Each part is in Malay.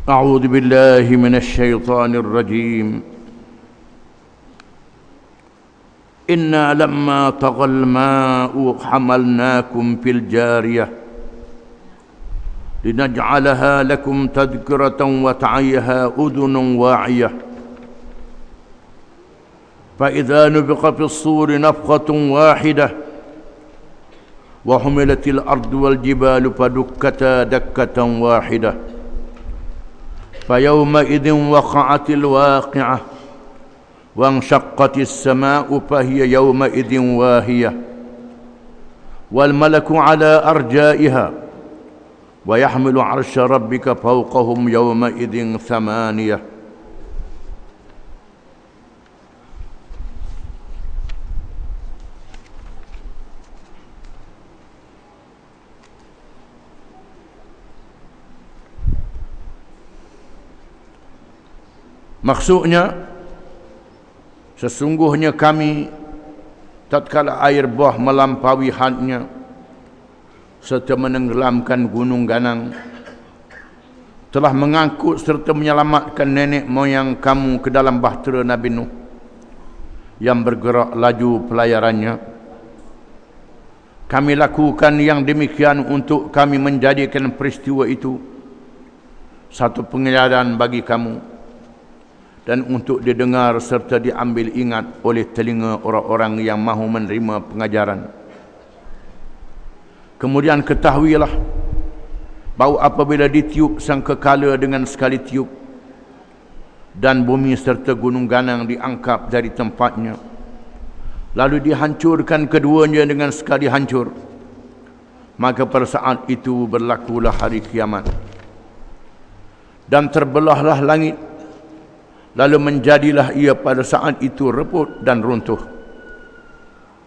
أعوذ بالله من الشيطان الرجيم. إنا لما طغى الماء حملناكم في الجارية لنجعلها لكم تذكرة وتعيها أذن واعية فإذا نفخ في الصور نفخة واحدة وحملت الأرض والجبال فدكتا دكة واحدة فيومئذ وقعت الواقعة وانشقت السماء فهي يومئذ واهية والملك على أرجائها ويحمل عرش ربك فوقهم يومئذ ثمانية. Maksudnya, sesungguhnya kami tatkala air bah melampaui hadnya serta menenggelamkan gunung ganang, telah mengangkut serta menyelamatkan nenek moyang kamu ke dalam bahtera Nabi Nuh yang bergerak laju pelayarannya. Kami lakukan yang demikian untuk kami menjadikan peristiwa itu satu pengajaran bagi kamu dan untuk didengar serta diambil ingat oleh telinga orang-orang yang mahu menerima pengajaran. Kemudian ketahuilah bahawa apabila ditiup sangkakala dengan sekali tiup dan bumi serta gunung ganang diangkat dari tempatnya, lalu dihancurkan keduanya dengan sekali hancur, maka pada saat itu berlakulah hari kiamat dan terbelahlah langit. Lalu menjadilah ia pada saat itu reput dan runtuh.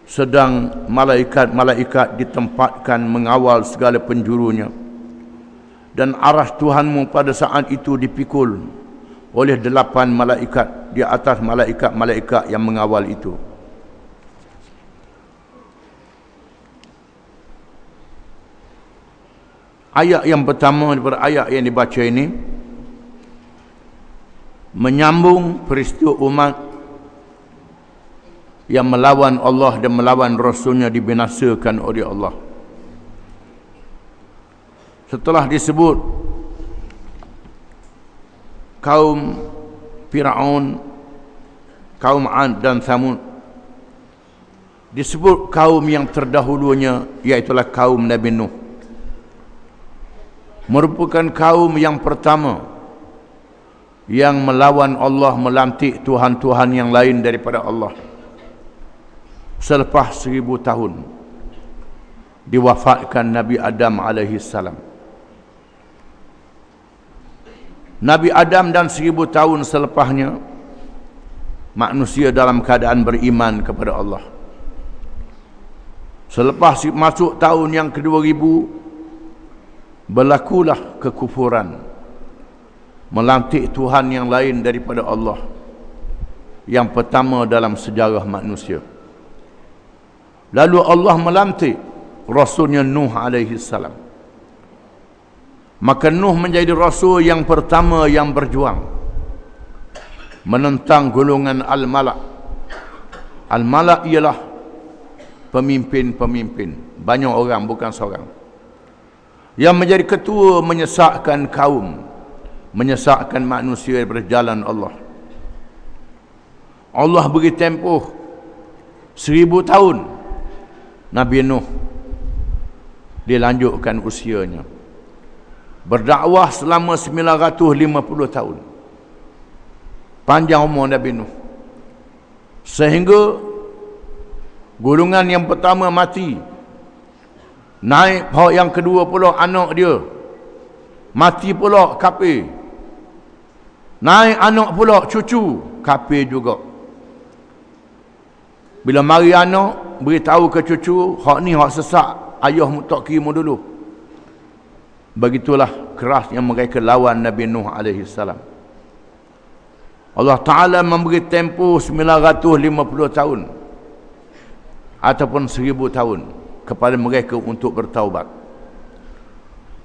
Sedang malaikat-malaikat ditempatkan mengawal segala penjurunya. Dan arah Tuhanmu pada saat itu dipikul oleh 8 malaikat di atas malaikat-malaikat yang mengawal itu. Ayat yang pertama daripada ayat yang dibaca ini menyambung peristiwa umat yang melawan Allah dan melawan Rasulnya dibinasakan oleh Allah. Setelah disebut kaum Fir'aun, kaum Ad dan Thamud, disebut kaum yang terdahulunya, iaitulah kaum Nabi Nuh, merupakan kaum yang pertama yang melawan Allah, melantik Tuhan-Tuhan yang lain daripada Allah. Selepas 1000 tahun diwafatkan Nabi Adam alaihi salam. Nabi Adam dan 1000 tahun selepasnya manusia dalam keadaan beriman kepada Allah. Selepas masuk tahun yang ke-2000 berlakulah kekufuran, melantik Tuhan yang lain daripada Allah, yang pertama dalam sejarah manusia. Lalu Allah melantik Rasulnya Nuh alaihi salam. Maka Nuh menjadi Rasul yang pertama yang berjuang menentang golongan Al-Malak. Al-Malak ialah pemimpin-pemimpin, banyak orang, bukan seorang, yang menjadi ketua menyesatkan kaum, menyesatkan manusia berjalan Allah. Allah beri tempoh 1000 tahun Nabi Nuh dilanjutkan usianya, berdakwah selama 950 tahun, panjang umur Nabi Nuh, sehingga golongan yang pertama mati, naik pihak yang kedua pula anak dia, mati pula kafir, naik anak pula cucu, kafir juga. Bila mari anak, beritahu ke cucu, hak ni hak sesat, ayahmu tak kirimu dulu. Begitulah kerasnya mereka lawan Nabi Nuh alaihi salam. Allah Ta'ala memberi tempoh 950 tahun ataupun 1000 tahun kepada mereka untuk bertaubat.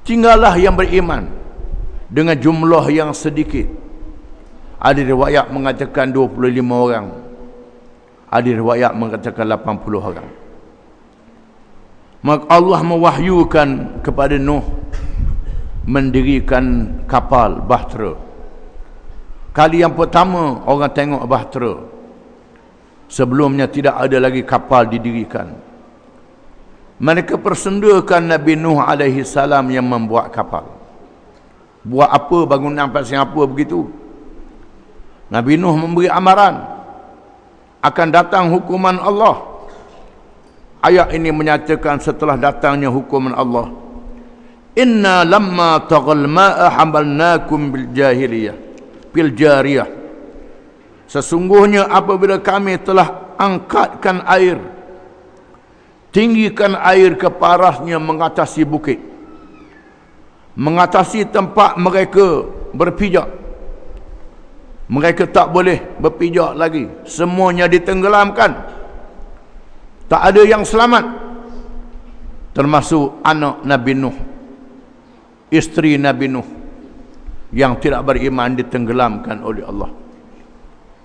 Tinggallah yang beriman dengan jumlah yang sedikit. Ada riwayat mengatakan 25 orang. Ada riwayat mengatakan 80 orang. Maka Allah mewahyukan kepada Nuh mendirikan kapal bahtera. Kali yang pertama orang tengok bahtera. Sebelumnya tidak ada lagi kapal didirikan. Mereka persendakan Nabi Nuh alaihi salam yang membuat kapal. Buat apa, bangunan pasal apa begitu? Nabi Nuh memberi amaran akan datang hukuman Allah. Ayat ini menyatakan setelah datangnya hukuman Allah, inna lamma taghal ma'a hamalnakum bil jahiliyah bil jariyah. Sesungguhnya apabila kami telah angkatkan air, tinggikan air ke parasnya mengatasi bukit, mengatasi tempat mereka berpijak. Mereka tak boleh berpijak lagi, semuanya ditenggelamkan. Tak ada yang selamat, termasuk anak Nabi Nuh, isteri Nabi Nuh yang tidak beriman ditenggelamkan oleh Allah.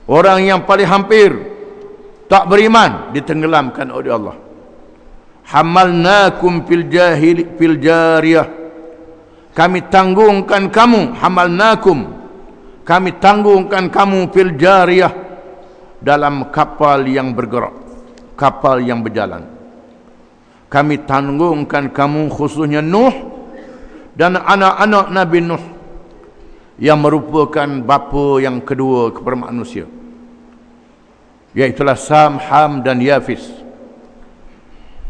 Orang yang paling hampir tak beriman ditenggelamkan oleh Allah. Hamalnakum fil jariyah. Kami tanggungkan kamu, hamalnakum, kami tanggungkan kamu fil jariyah, dalam kapal yang bergerak, kapal yang berjalan. Kami tanggungkan kamu, khususnya Nuh dan anak-anak Nabi Nuh yang merupakan bapa yang kedua kepada manusia, iaitulah Sam, Ham dan Yafis.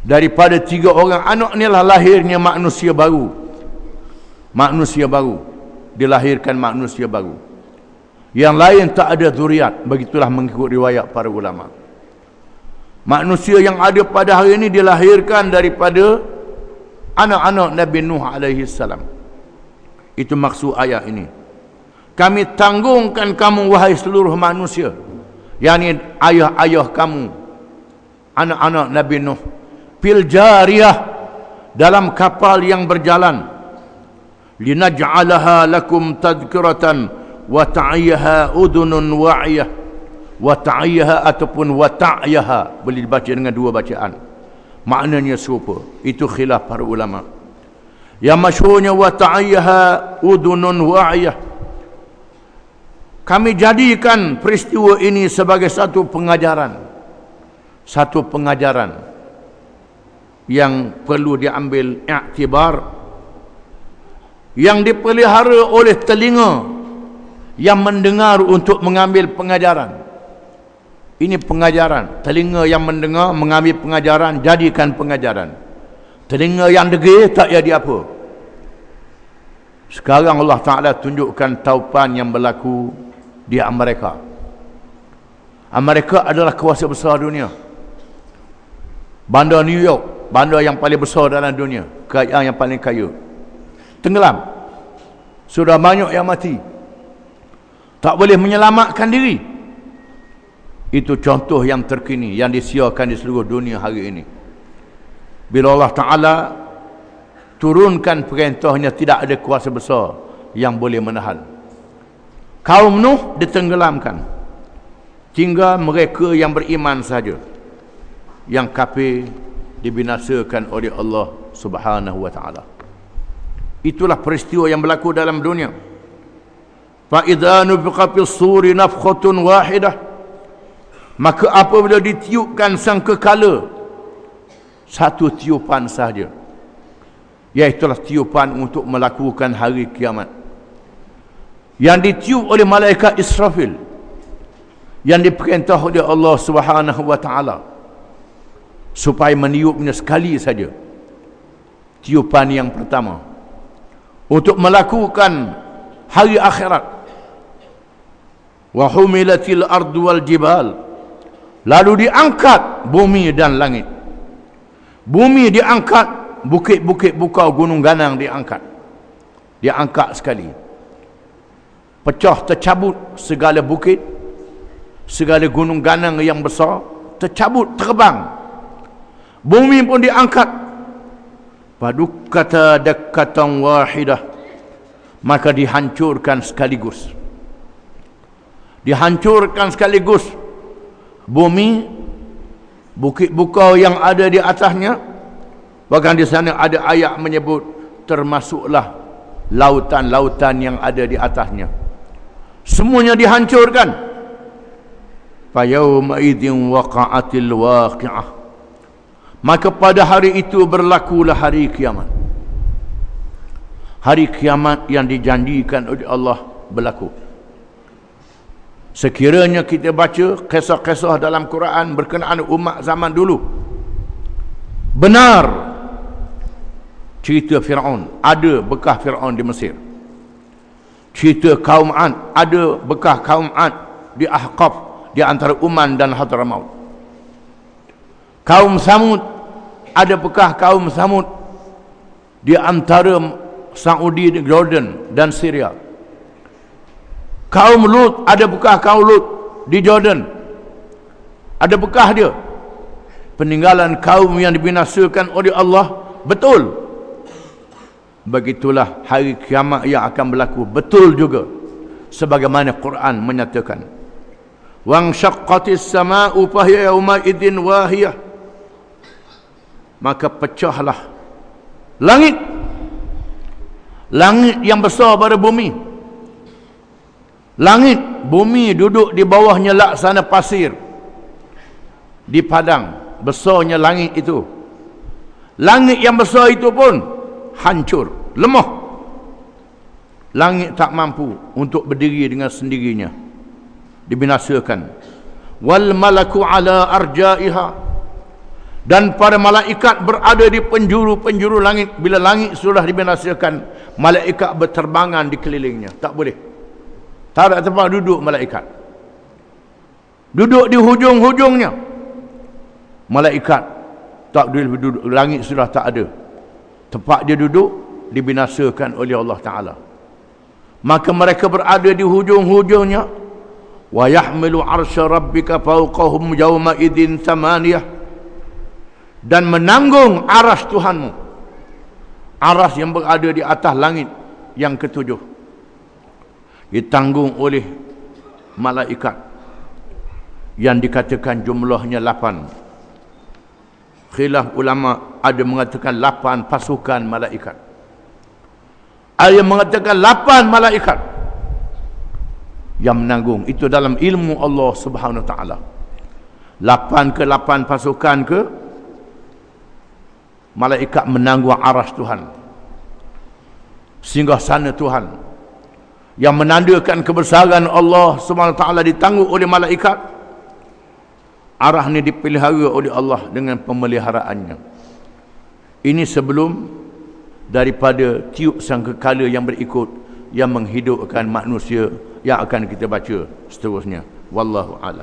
Daripada 3 orang anak inilah lahirnya manusia baru. Manusia baru, dilahirkan manusia baru. Yang lain tak ada zuriat, begitulah mengikut riwayat para ulama. Manusia yang ada pada hari ini dilahirkan daripada anak-anak Nabi Nuh alaihi salam. Itu maksud ayat ini. Kami tanggungkan kamu wahai seluruh manusia, yakni ayah-ayah kamu, anak-anak Nabi Nuh, fil jariyah, dalam kapal yang berjalan, linaj'alaha lakum tadhkiratan wa ta'iyaha udunun wa'iyah. Wa ta'iyaha ataupun wa ta'yaha boleh dibaca dengan 2 bacaan, maknanya serupa. Itu khilaf para ulama. Yang masyhurnya wa ta'iyaha udunun wa'iyah. Kami jadikan peristiwa ini sebagai satu pengajaran, satu pengajaran yang perlu diambil iktibar, yang dipelihara oleh telinga yang mendengar untuk mengambil pengajaran. Ini pengajaran. Telinga yang mendengar, mengambil pengajaran, jadikan pengajaran. Telinga yang degil tak jadi apa. Sekarang Allah Ta'ala tunjukkan taupan yang berlaku di Amerika. Amerika adalah kuasa besar dunia. Bandar New York, bandar yang paling besar dalam dunia, kerajaan yang paling kaya, tenggelam. Sudah banyak yang mati, tak boleh menyelamatkan diri. Itu contoh yang terkini yang disiarkan di seluruh dunia hari ini. Bila Allah Ta'ala turunkan perintahnya, tidak ada kuasa besar yang boleh menahan. Kaum Nuh ditenggelamkan, tinggal mereka yang beriman saja. Yang kafir dibinasakan oleh Allah Subhanahu wa Ta'ala. Itulah peristiwa yang berlaku dalam dunia. Fa idza nufiqa fis suri nafkhatun wahidah, maka apabila ditiupkan sangkakala, satu tiupan sahaja, iaitulah tiupan untuk melakukan hari kiamat, yang ditiup oleh malaikat Israfil, yang diperintah oleh Allah Subhanahu wa Ta'ala supaya meniupnya sekali saja. Tiupan yang pertama untuk melakukan hari akhirat. Wa humilatil ardu wal jibal, lalu diangkat bumi dan langit. Bumi diangkat, bukit-bukit bukau gunung ganang diangkat. Diangkat sekali. Pecah, tercabut segala bukit, segala gunung ganang yang besar, tercabut, terbang. Bumi pun diangkat. Padukata dakkatan wahidah, maka dihancurkan sekaligus. Dihancurkan sekaligus bumi, bukit bukau yang ada di atasnya. Bahkan di sana ada ayat menyebut termasuklah lautan-lautan yang ada di atasnya. Semuanya dihancurkan. Fa yauma idzin waqa'atil waqi'ah. Maka pada hari itu berlakulah hari kiamat. Hari kiamat yang dijanjikan oleh Allah berlaku. Sekiranya kita baca kisah-kisah dalam Quran berkenaan umat zaman dulu, benar cerita Fir'aun, ada bekas Fir'aun di Mesir. Cerita kaum Ad, ada bekas kaum Ad di Ahqaf, di antara Uman dan Hadramaut. Kaum Samud, ada bekas kaum Samud di antara Saudi, Jordan dan Syria. Kaum Lut, ada bekas kaum Lut di Jordan. Ada bekas dia. Peninggalan kaum yang dibinasakan oleh Allah, betul. Begitulah hari kiamat yang akan berlaku, betul juga sebagaimana Quran menyatakan. Wang syaqqatis samaa'u fahiya yawma idzin wahiyah. Maka pecahlah langit. Langit yang besar pada bumi. Langit, bumi duduk di bawahnya laksana pasir di padang. Besarnya langit itu. Langit yang besar itu pun hancur, lemah. Langit tak mampu untuk berdiri dengan sendirinya, dibinasakan. Wal malaku ala arjaiha. Dan para malaikat berada di penjuru-penjuru langit. Bila langit sudah dibinasakan, malaikat berterbangan di kelilingnya. Tak boleh. Tak ada tempat duduk malaikat. Duduk di hujung-hujungnya. Malaikat tak boleh duduk. Langit sudah tak ada. Tempat dia duduk dibinasakan oleh Allah Ta'ala. Maka mereka berada di hujung-hujungnya. Wa yahmilu arsya rabbika fawqahum yawma idzin thamaniyah. Dan menanggung aras Tuhanmu. Aras yang berada di atas langit yang ketujuh. Ditanggung oleh malaikat yang dikatakan jumlahnya 8. Khilaf ulama, ada mengatakan 8 pasukan malaikat, ada yang mengatakan 8 malaikat yang menanggung. Itu dalam ilmu Allah Subhanahu Wa Taala. 8 ke 8 pasukan ke, malaikat menanggung aras Tuhan, singgah sana Tuhan, yang menandakan kebesaran Allah Subhanahu Wa Taala ditanggung oleh malaikat. Arah ni dipelihara oleh Allah dengan pemeliharaannya. Ini sebelum daripada tiup sangkakala yang berikut, yang menghidupkan manusia, yang akan kita baca seterusnya. Wallahu a'lam.